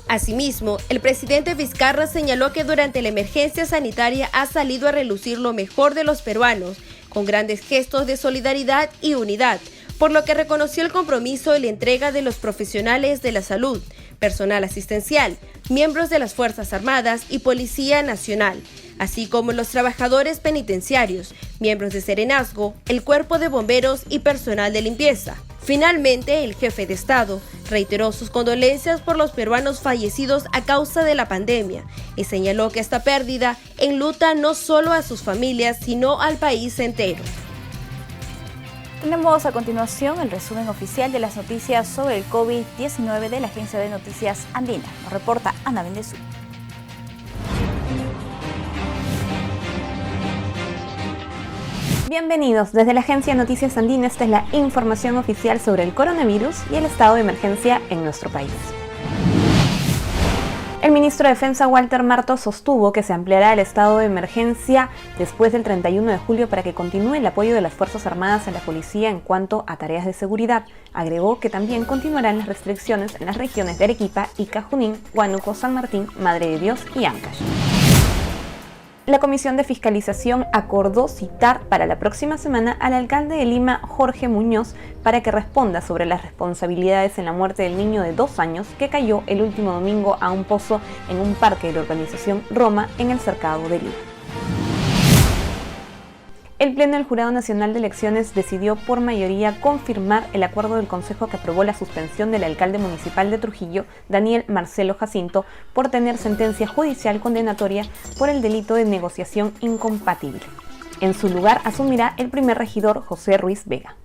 Speaker 6: Asimismo, el presidente Vizcarra señaló que durante la emergencia sanitaria ha salido a relucir lo mejor de los peruanos, con grandes gestos de solidaridad y unidad, por lo que reconoció el compromiso y la entrega de los profesionales de la salud, personal asistencial, miembros de las Fuerzas Armadas y Policía Nacional, así como los trabajadores penitenciarios, miembros de Serenazgo, el Cuerpo de Bomberos y personal de limpieza. Finalmente, el jefe de Estado reiteró sus condolencias por los peruanos fallecidos a causa de la pandemia y señaló que esta pérdida enluta no solo a sus familias, sino al país entero.
Speaker 1: Tenemos a continuación el resumen oficial de las noticias sobre el COVID-19 de la Agencia de Noticias Andina. Nos reporta Ana Bendezú.
Speaker 16: Bienvenidos. Desde la Agencia de Noticias Andina, esta es la información oficial sobre el coronavirus y el estado de emergencia en nuestro país. El ministro de Defensa Walter Marto sostuvo que se ampliará el estado de emergencia después del 31 de julio para que continúe el apoyo de las Fuerzas Armadas a la policía en cuanto a tareas de seguridad. Agregó que también continuarán las restricciones en las regiones de Arequipa, Ica, Junín, Huánuco, San Martín, Madre de Dios y Ancash. La Comisión de Fiscalización acordó citar para la próxima semana al alcalde de Lima, Jorge Muñoz, para que responda sobre las responsabilidades en la muerte del niño de 2 años que cayó el último domingo a un pozo en un parque de la urbanización Roma en el cercado de Lima. El Pleno del Jurado Nacional de Elecciones decidió por mayoría confirmar el acuerdo del Consejo que aprobó la suspensión del alcalde municipal de Trujillo, Daniel Marcelo Jacinto, por tener sentencia judicial condenatoria por el delito de negociación incompatible. En su lugar asumirá el primer regidor, José Ruiz Vega.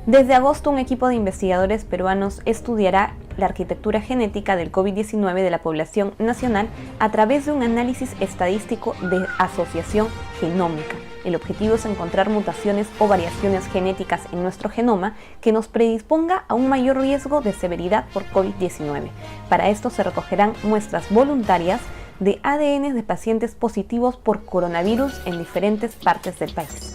Speaker 16: Desde agosto, un equipo de investigadores peruanos estudiará la arquitectura genética del COVID-19 de la población nacional a través de un análisis estadístico de asociación genómica. El objetivo es encontrar mutaciones o variaciones genéticas en nuestro genoma que nos predisponga a un mayor riesgo de severidad por COVID-19. Para esto se recogerán muestras voluntarias de ADN de pacientes positivos por coronavirus en diferentes partes del país.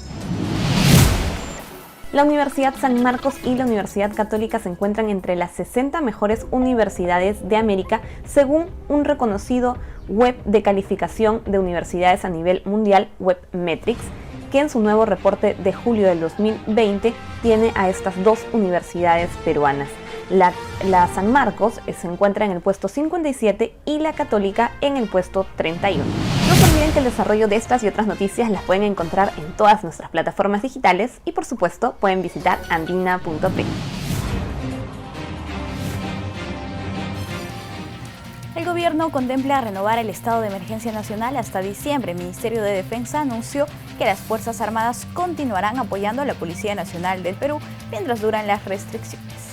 Speaker 16: La Universidad San Marcos y la Universidad Católica se encuentran entre las 60 mejores universidades de América, según un reconocido web de calificación de universidades a nivel mundial, Webmetrics, que en su nuevo reporte de julio del 2020 tiene a estas dos universidades peruanas. La San Marcos se encuentra en el puesto 57 y la Católica en el puesto 31. No se olviden que el desarrollo de estas y otras noticias las pueden encontrar en todas nuestras plataformas digitales y por supuesto pueden visitar andina.p.
Speaker 1: El gobierno contempla renovar el estado de emergencia nacional hasta diciembre. El Ministerio de Defensa anunció que las Fuerzas Armadas continuarán apoyando a la Policía Nacional del Perú mientras duran las restricciones.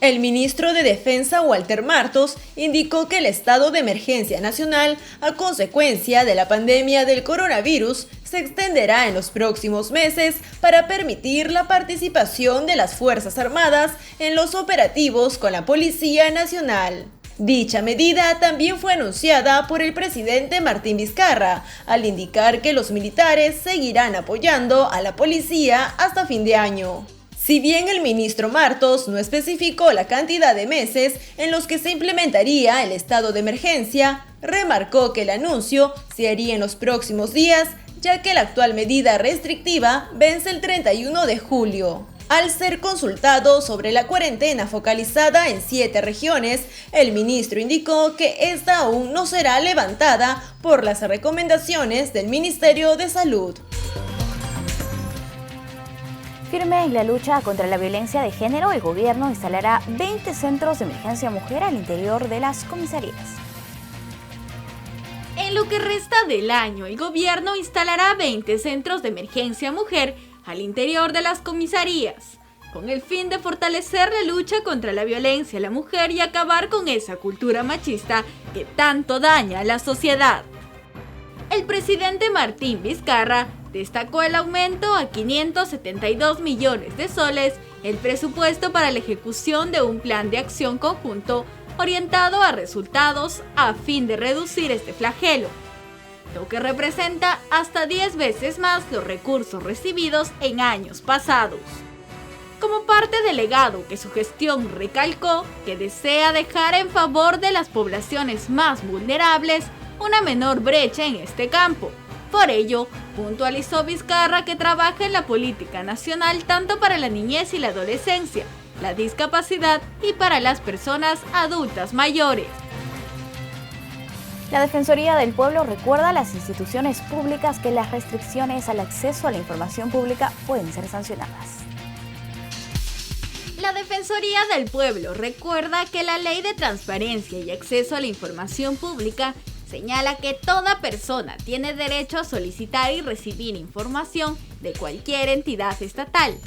Speaker 2: El ministro de Defensa, Walter Martos, indicó que el estado de emergencia nacional, a consecuencia de la pandemia del coronavirus, se extenderá en los próximos meses para permitir la participación de las Fuerzas Armadas en los operativos con la Policía Nacional. Dicha medida también fue anunciada por el presidente Martín Vizcarra, al indicar que los militares seguirán apoyando a la policía hasta fin de año. Si bien el ministro Martos no especificó la cantidad de meses en los que se implementaría el estado de emergencia, remarcó que el anuncio se haría en los próximos días, ya que la actual medida restrictiva vence el 31 de julio. Al ser consultado sobre la cuarentena focalizada en 7 regiones, el ministro indicó que esta aún no será levantada por las recomendaciones del Ministerio de Salud.
Speaker 1: Firme en la lucha contra la violencia de género, el gobierno instalará 20 centros de emergencia mujer al interior de las comisarías.
Speaker 17: En lo que resta del año, el gobierno instalará 20 centros de emergencia mujer al interior de las comisarías, con el fin de fortalecer la lucha contra la violencia a la mujer y acabar con esa cultura machista que tanto daña a la sociedad. El presidente Martín Vizcarra destacó el aumento a 572 millones de soles el presupuesto para la ejecución de un plan de acción conjunto orientado a resultados a fin de reducir este flagelo, lo que representa hasta 10 veces más los recursos recibidos en años pasados. Como parte del legado que su gestión recalcó que desea dejar en favor de las poblaciones más vulnerables una menor brecha en este campo. Por ello, puntualizó Vizcarra que trabaja en la política nacional tanto para la niñez y la adolescencia, la discapacidad y para las personas adultas mayores.
Speaker 1: La Defensoría del Pueblo recuerda a las instituciones públicas que las restricciones al acceso a la información pública pueden ser sancionadas.
Speaker 17: La Defensoría del Pueblo recuerda que la Ley de Transparencia y Acceso a la Información Pública señala que toda persona tiene derecho a solicitar y recibir información de cualquier entidad estatal,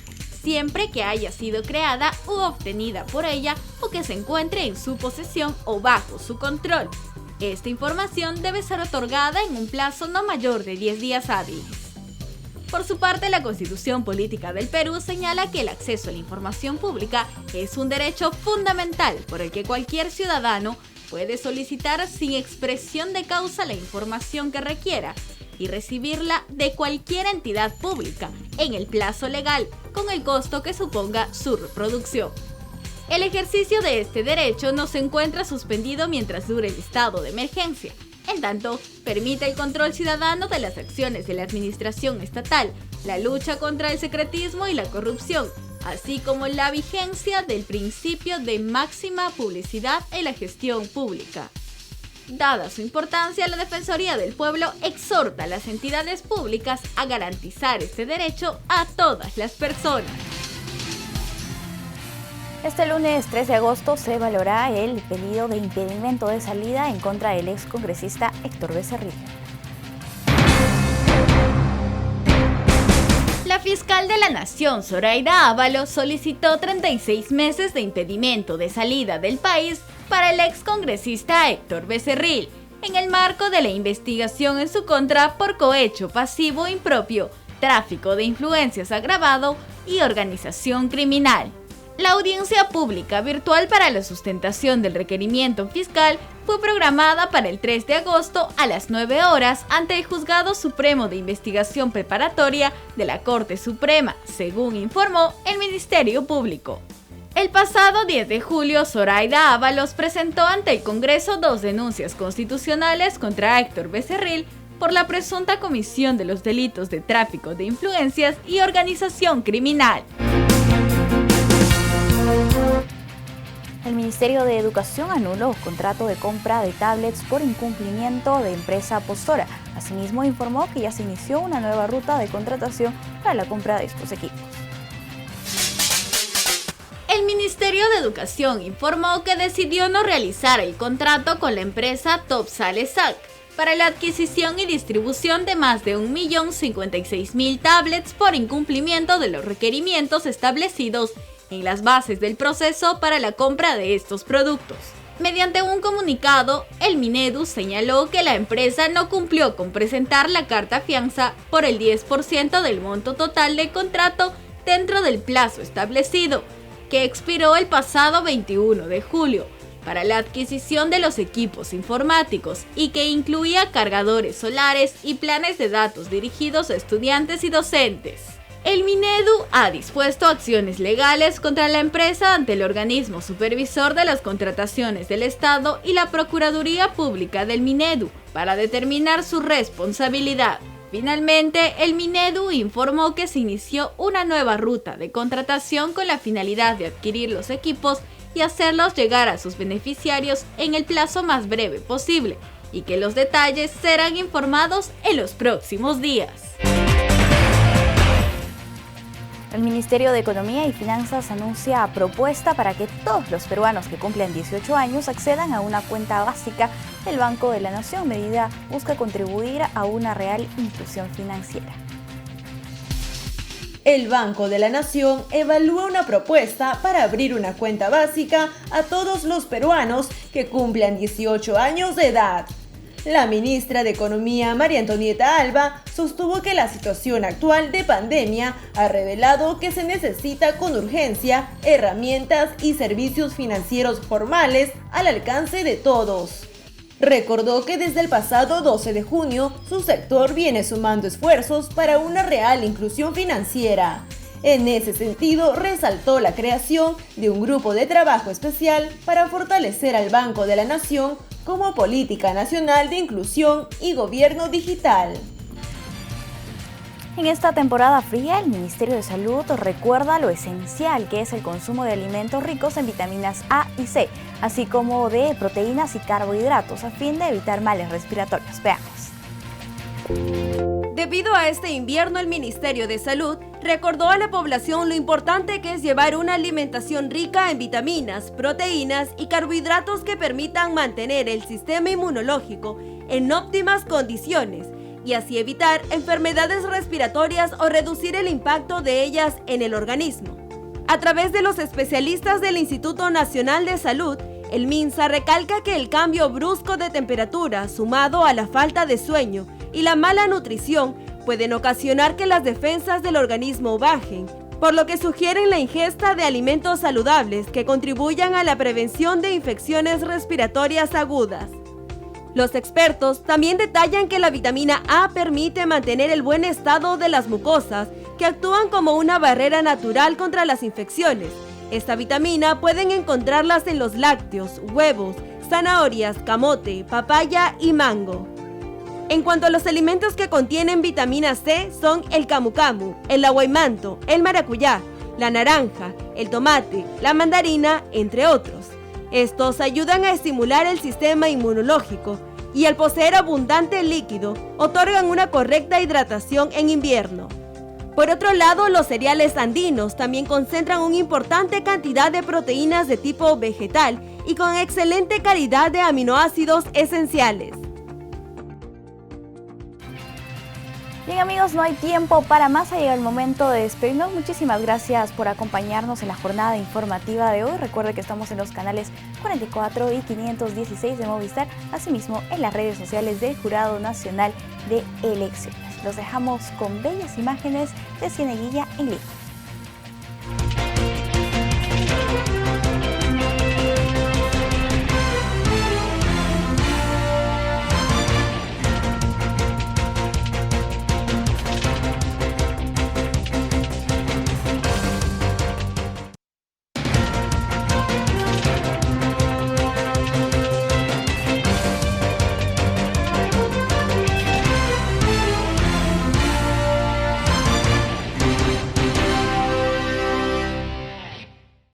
Speaker 17: siempre que haya sido creada u obtenida por ella o que se encuentre en su posesión o bajo su control. Esta información debe ser otorgada en un plazo no mayor de 10 días hábiles. Por su parte, la Constitución Política del Perú señala que el acceso a la información pública es un derecho fundamental por el que cualquier ciudadano puede solicitar sin expresión de causa la información que requiera y recibirla de cualquier entidad pública en el plazo legal, con el costo que suponga su reproducción. El ejercicio de este derecho no se encuentra suspendido mientras dure el estado de emergencia. En tanto, permite el control ciudadano de las acciones de la administración estatal, la lucha contra el secretismo y la corrupción, así como la vigencia del principio de máxima publicidad en la gestión pública. Dada su importancia, la Defensoría del Pueblo exhorta a las entidades públicas a garantizar este derecho a todas las personas.
Speaker 1: Este lunes 3 de agosto se valorará el pedido de impedimento de salida en contra del excongresista Héctor Becerril.
Speaker 17: La fiscal de la Nación, Zoraida Ábalos, solicitó 36 meses de impedimento de salida del país para el excongresista Héctor Becerril, en el marco de la investigación en su contra por cohecho pasivo impropio, tráfico de influencias agravado y organización criminal. La audiencia pública virtual para la sustentación del requerimiento fiscal fue programada para el 3 de agosto a las 9 horas ante el Juzgado Supremo de Investigación Preparatoria de la Corte Suprema, según informó el Ministerio Público. El pasado 10 de julio, Zoraida Ábalos presentó ante el Congreso 2 denuncias constitucionales contra Héctor Becerril por la presunta comisión de los delitos de tráfico de influencias y organización criminal.
Speaker 1: El Ministerio de Educación anuló contrato de compra de tablets por incumplimiento de empresa Postora. Asimismo, informó que ya se inició una nueva ruta de contratación para la compra de estos equipos.
Speaker 17: El Ministerio de Educación informó que decidió no realizar el contrato con la empresa Topsal-ESAC para la adquisición y distribución de más de 1.056.000 tablets por incumplimiento de los requerimientos establecidos en las bases del proceso para la compra de estos productos. Mediante un comunicado, el Minedu señaló que la empresa no cumplió con presentar la carta fianza por el 10% del monto total del contrato dentro del plazo establecido, que expiró el pasado 21 de julio, para la adquisición de los equipos informáticos y que incluía cargadores solares y planes de datos dirigidos a estudiantes y docentes. El Minedu ha dispuesto acciones legales contra la empresa ante el organismo supervisor de las contrataciones del Estado y la Procuraduría Pública del Minedu para determinar su responsabilidad. Finalmente, el Minedu informó que se inició una nueva ruta de contratación con la finalidad de adquirir los equipos y hacerlos llegar a sus beneficiarios en el plazo más breve posible, y que los detalles serán informados en los próximos días.
Speaker 1: El Ministerio de Economía y Finanzas anuncia propuesta para que todos los peruanos que cumplen 18 años accedan a una cuenta básica del Banco de la Nación. Medida busca contribuir a una real inclusión financiera.
Speaker 2: El Banco de la Nación evalúa una propuesta para abrir una cuenta básica a todos los peruanos que cumplan 18 años de edad. La ministra de Economía, María Antonieta Alba, sostuvo que la situación actual de pandemia ha revelado que se necesita con urgencia herramientas y servicios financieros formales al alcance de todos. Recordó que desde el pasado 12 de junio su sector viene sumando esfuerzos para una real inclusión financiera. En ese sentido, resaltó la creación de un grupo de trabajo especial para fortalecer al Banco de la Nación como política nacional de inclusión y gobierno digital.
Speaker 1: En esta temporada fría, el Ministerio de Salud recuerda lo esencial que es el consumo de alimentos ricos en vitaminas A y C, así como de proteínas y carbohidratos, a fin de evitar males respiratorios. Veamos.
Speaker 6: Debido a este invierno, el Ministerio de Salud recordó a la población lo importante que es llevar una alimentación rica en vitaminas, proteínas y carbohidratos que permitan mantener el sistema inmunológico en óptimas condiciones y así evitar enfermedades respiratorias o reducir el impacto de ellas en el organismo. A través de los especialistas del Instituto Nacional de Salud, el MINSA recalca que el cambio brusco de temperatura, sumado a la falta de sueño y la mala nutrición, pueden ocasionar que las defensas del organismo bajen, por lo que sugieren la ingesta de alimentos saludables que contribuyan a la prevención de infecciones respiratorias agudas. Los expertos también detallan que la vitamina A permite mantener el buen estado de las mucosas, que actúan como una barrera natural contra las infecciones. Esta vitamina pueden encontrarlas en los lácteos, huevos, zanahorias, camote, papaya y mango. En cuanto a los alimentos que contienen vitamina C, son el camu camu, el aguaymanto, el maracuyá, la naranja, el tomate, la mandarina, entre otros. Estos ayudan a estimular el sistema inmunológico y al poseer abundante líquido, otorgan una correcta hidratación en invierno. Por otro lado, los cereales andinos también concentran una importante cantidad de proteínas de tipo vegetal y con excelente calidad de aminoácidos esenciales.
Speaker 1: Bien amigos, no hay tiempo para más, ha llegado el momento de despedirnos. Muchísimas gracias por acompañarnos en la jornada informativa de hoy. Recuerde que estamos en los canales 44 y 516 de Movistar, asimismo en las redes sociales del Jurado Nacional de Elecciones. Los dejamos con bellas imágenes de Cieneguilla en Lima.